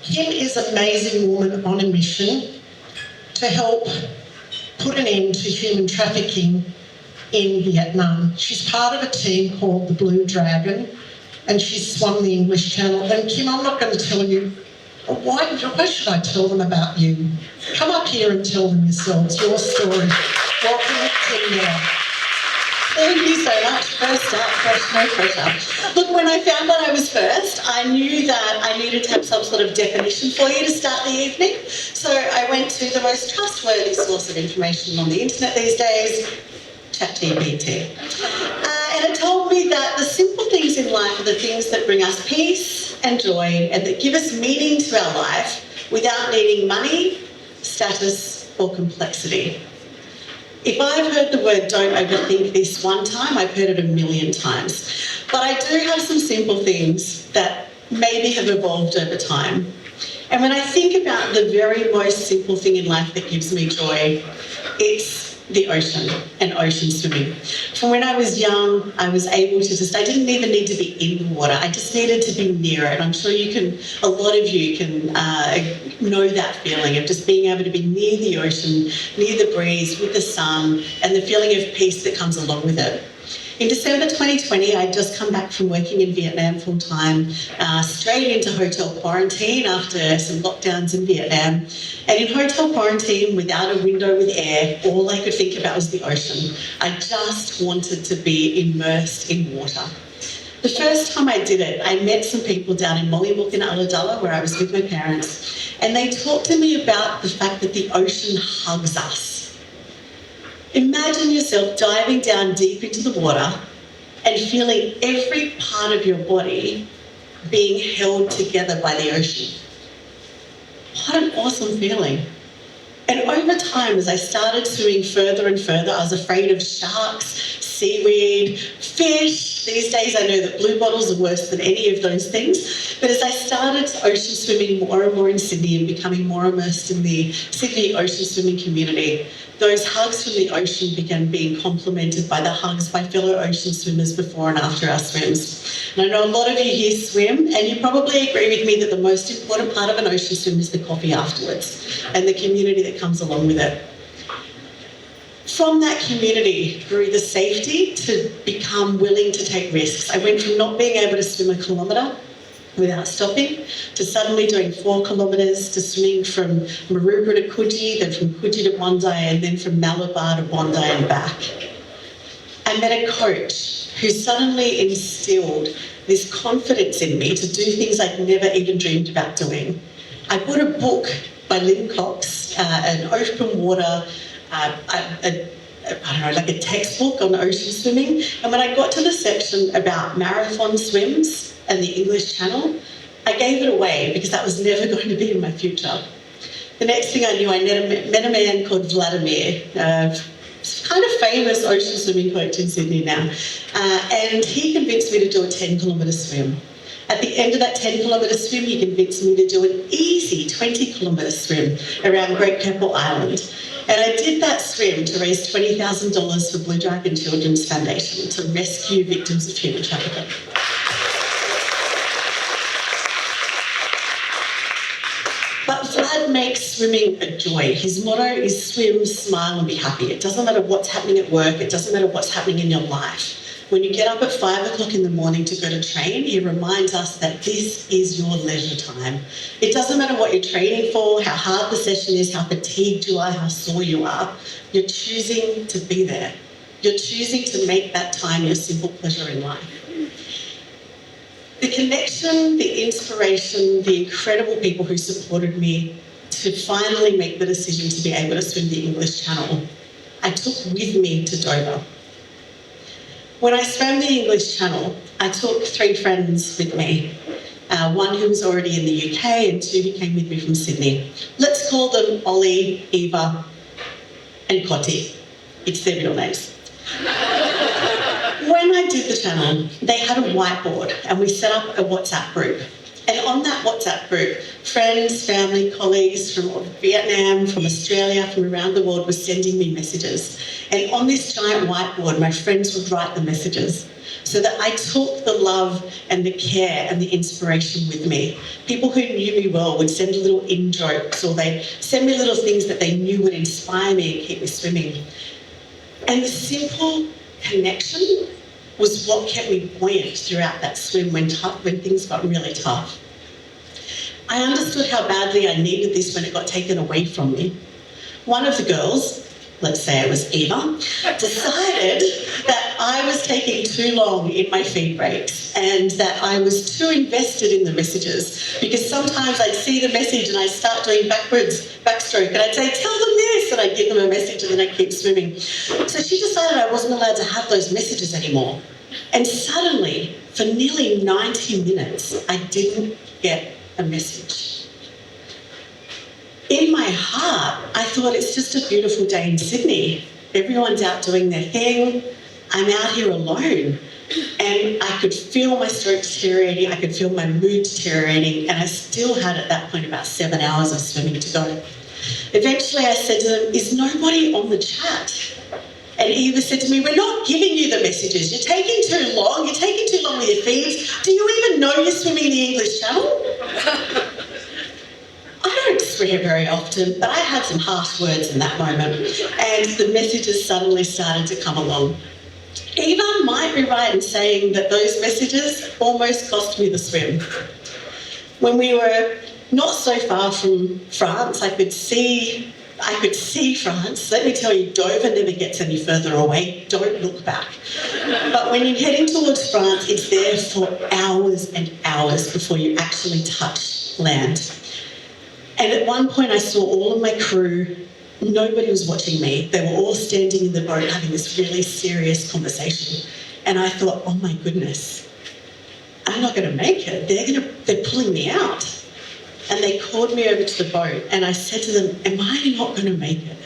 Kim is an amazing woman on a mission to help put an end to human trafficking in Vietnam. She's part of a team called the Blue Dragon, and she's swum the English Channel. And Kim, I'm not going to tell you, why should I tell them about you? Come up here and tell them yourselves, your story. Welcome, Kim now. Thank you so much. First up, no pressure. Look, when I found that I was first, I knew that I needed to have some sort of definition for you to start the evening. So I went to the most trustworthy source of information on the internet these days, ChatGPT. And it told me that the simple things in life are the things that bring us peace and joy and that give us meaning to our life without needing money, status, or complexity. If I've heard the word "don't overthink" this one time, I've heard it a million times. But I do have some simple things that maybe have evolved over time. And when I think about the very most simple thing in life that gives me joy, it's the ocean and ocean swimming. From when I was young, I was able to I didn't even need to be in the water. I just needed to be near it. I'm sure a lot of you can know that feeling of just being able to be near the ocean, near the breeze, with the sun, and the feeling of peace that comes along with it. In December 2020, I'd just come back from working in Vietnam full-time, straight into hotel quarantine after some lockdowns in Vietnam. And in hotel quarantine, without a window with air, all I could think about was the ocean. I just wanted to be immersed in water. The first time I did it, I met some people down in Mollywood in Ulladulla, where I was with my parents, and they talked to me about the fact that the ocean hugs us. Imagine yourself diving down deep into the water and feeling every part of your body being held together by the ocean. What an awesome feeling. And over time, as I started swimming further and further, I was afraid of sharks, seaweed, fish. These days I know that blue bottles are worse than any of those things. But as I started ocean swimming more and more in Sydney and becoming more immersed in the Sydney ocean swimming community, those hugs from the ocean began being complemented by the hugs by fellow ocean swimmers before and after our swims. And I know a lot of you here swim, and you probably agree with me that the most important part of an ocean swim is the coffee afterwards and the community that comes along with it. From that community grew the safety to become willing to take risks. I went from not being able to swim a kilometre without stopping to suddenly doing 4 kilometres, to swimming from Maroubra to Coogee, then from Coogee to Bondi, and then from Malabar to Bondi and back. I met a coach who suddenly instilled this confidence in me to do things I'd never even dreamed about doing. I bought a book by Lynn Cox, an open water, like a textbook on ocean swimming. And when I got to the section about marathon swims and the English Channel, I gave it away because that was never going to be in my future. The next thing I knew, I met a man called Vladimir, kind of famous ocean swimming coach in Sydney now, and he convinced me to do a 10-kilometre swim. At the end of that 10-kilometre swim, he convinced me to do an easy 20-kilometre swim around Great Keppel Island. And I did that swim to raise $20,000 for Blue Dragon Children's Foundation to rescue victims of human trafficking. But Vlad makes swimming a joy. His motto is swim, smile and be happy. It doesn't matter what's happening at work. It doesn't matter what's happening in your life. When you get up at 5 o'clock in the morning to go to train, he reminds us that this is your leisure time. It doesn't matter what you're training for, how hard the session is, how fatigued you are, how sore you are. You're choosing to be there. You're choosing to make that time your simple pleasure in life. The connection, the inspiration, the incredible people who supported me to finally make the decision to be able to swim the English Channel, I took with me to Dover. When I swam the English Channel, I took 3 friends with me. One who was already in the UK and 2 who came with me from Sydney. Let's call them Ollie, Eva and Cotty. It's their real names. When I did the channel, they had a whiteboard and we set up a WhatsApp group. And on that WhatsApp group, friends, family, colleagues from Vietnam, from Australia, from around the world were sending me messages. And on this giant whiteboard, my friends would write the messages so that I took the love and the care and the inspiration with me. People who knew me well would send little in-jokes, or they'd send me little things that they knew would inspire me and keep me swimming. And the simple connection was what kept me buoyant throughout that swim when things got really tough. I understood how badly I needed this when it got taken away from me. One of the girls, let's say it was Eva, decided that I was taking too long in my feed breaks and that I was too invested in the messages, because sometimes I'd see the message and I'd start doing backstroke, and I'd say, tell them this, and I'd give them a message and then I'd keep swimming. So she decided I wasn't allowed to have those messages anymore. And suddenly, for nearly 90 minutes, I didn't get a message. In my heart, I thought, it's just a beautiful day in Sydney. Everyone's out doing their thing. I'm out here alone. And I could feel my stroke deteriorating. I could feel my mood deteriorating. And I still had at that point about 7 hours of swimming to go. Eventually I said to them, is nobody on the chat? And Eva said to me, we're not giving you the messages. You're taking too long. You're taking too long with your feeds. Do you even know you're swimming the English Channel? I don't swear very often, but I had some harsh words in that moment, and the messages suddenly started to come along. Eva might be right in saying that those messages almost cost me the swim. When we were not so far from France, I could see France. Let me tell you, Dover never gets any further away. Don't look back. But when you're heading towards France, it's there for hours and hours before you actually touch land. And at one point I saw all of my crew. Nobody was watching me. They were all standing in the boat having this really serious conversation. And I thought, oh my goodness, I'm not going to make it. They're pulling me out. And they called me over to the boat, and I said to them, am I not going to make it?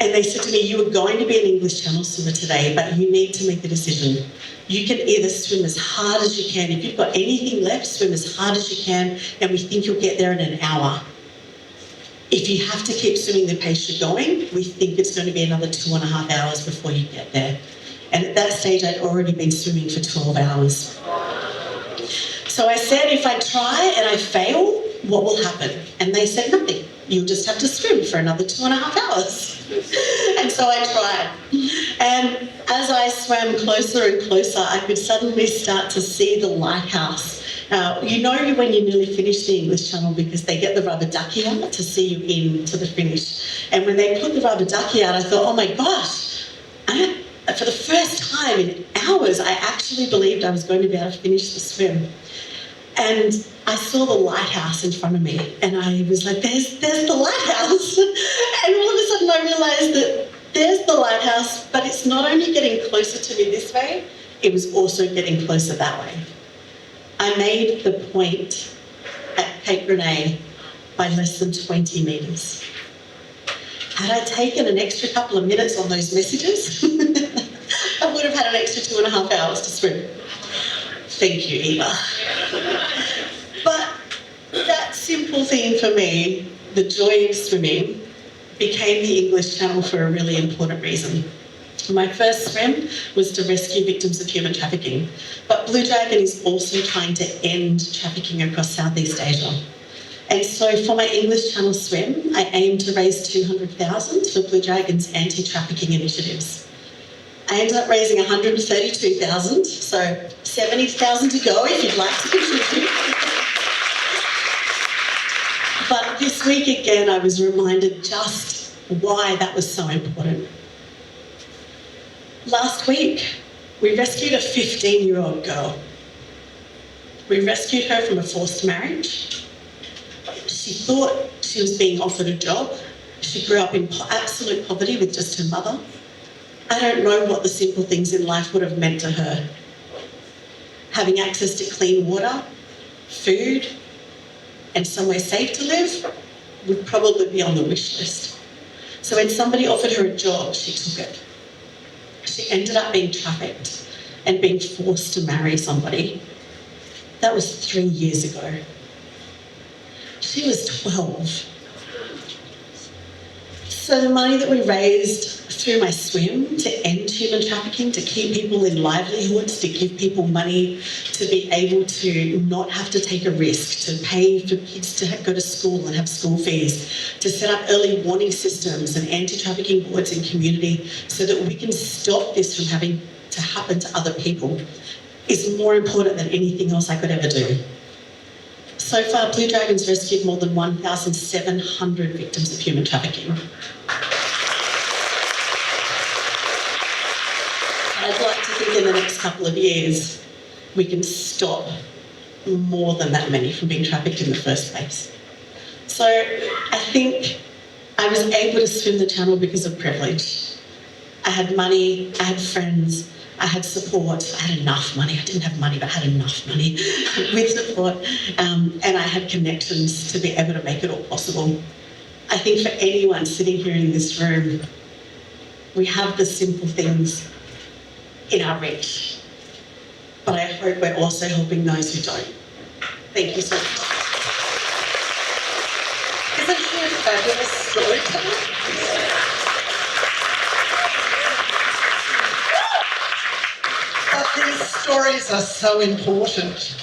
And they said to me, you are going to be an English Channel swimmer today, but you need to make a decision. You can either swim as hard as you can. If you've got anything left, swim as hard as you can, and we think you'll get there in an hour. If you have to keep swimming the pace you're going, we think it's going to be another 2.5 hours before you get there. And at that stage, I'd already been swimming for 12 hours. So I said, if I try and I fail, what will happen? And they said, nothing. You'll just have to swim for another 2.5 hours. And so I tried. And as I swam closer and closer, I could suddenly start to see the lighthouse. You know when you nearly finish the English Channel because they get the rubber ducky out to see you in to the finish. And when they put the rubber ducky out, I thought, oh my gosh, for the first time in hours, I actually believed I was going to be able to finish the swim. And I saw the lighthouse in front of me, and I was like, there's the lighthouse. And all of a sudden I realised that there's the lighthouse, but it's not only getting closer to me this way, it was also getting closer that way. I made the point at Cape Grenade by less than 20 metres. Had I taken an extra couple of minutes on those messages, I would have had an extra 2.5 hours to swim. Thank you, Eva. But that simple thing for me, the joy of swimming, became the English Channel for a really important reason. My first swim was to rescue victims of human trafficking, but Blue Dragon is also trying to end trafficking across Southeast Asia. And so for my English Channel swim, I aim to raise $200,000 for Blue Dragon's anti-trafficking initiatives. I ended up raising $132,000, so $70,000 to go if you'd like to contribute. But this week again, I was reminded just why that was so important. Last week, we rescued a 15-year-old girl. We rescued her from a forced marriage. She thought she was being offered a job. She grew up in absolute poverty with just her mother. I don't know what the simple things in life would have meant to her. Having access to clean water, food, and somewhere safe to live would probably be on the wish list. So when somebody offered her a job, she took it. She ended up being trafficked and being forced to marry somebody. That was 3 years ago. She was 12. So the money that we raised through my swim to end human trafficking, to keep people in livelihoods, to give people money to be able to not have to take a risk, to pay for kids to go to school and have school fees, to set up early warning systems and anti-trafficking boards in community so that we can stop this from having to happen to other people, is more important than anything else I could ever do. So far, Blue Dragon's rescued more than 1,700 victims of human trafficking. I'd like to think in the next couple of years, we can stop more than that many from being trafficked in the first place. So I think I was able to swim the channel because of privilege. I had money, I had friends, I had support. I had enough money. I didn't have money, but I had enough money with support. And I had connections to be able to make it all possible. I think for anyone sitting here in this room, we have the simple things in our reach. But I hope we're also helping those who don't. Thank you so much. Isn't she a fabulous storyteller? But these stories are so important.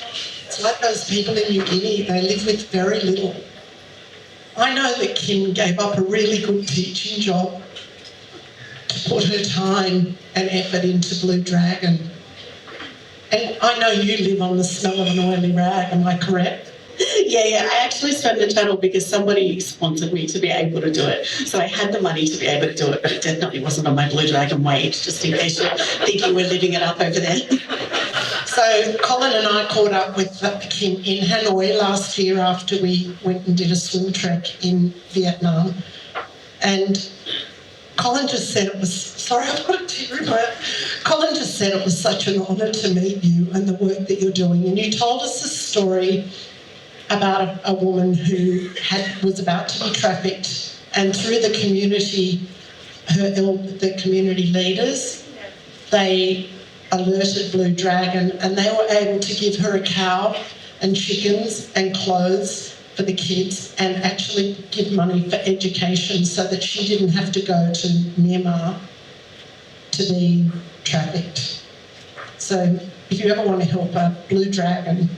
It's like those people in New Guinea, they live with very little. I know that Kim gave up a really good teaching job to put her time and effort into Blue Dragon. And I know you live on the smell of an oily rag, am I correct? Yeah. I actually swam the channel because somebody sponsored me to be able to do it. So I had the money to be able to do it, but it definitely wasn't on my Blue Dragon wage, just in case you're thinking we're living it up over there. So Colin and I caught up with Kim in Hanoi last year after we went and did a swim trek in Vietnam. And Colin just said it was, sorry, I've got a tear in my eye. Colin just said it was such an honour to meet you and the work that you're doing. And you told us a story about a woman who was about to be trafficked, and through the community, the community leaders, they alerted Blue Dragon and they were able to give her a cow and chickens and clothes for the kids and actually give money for education so that she didn't have to go to Myanmar to be trafficked. So if you ever want to help her, Blue Dragon,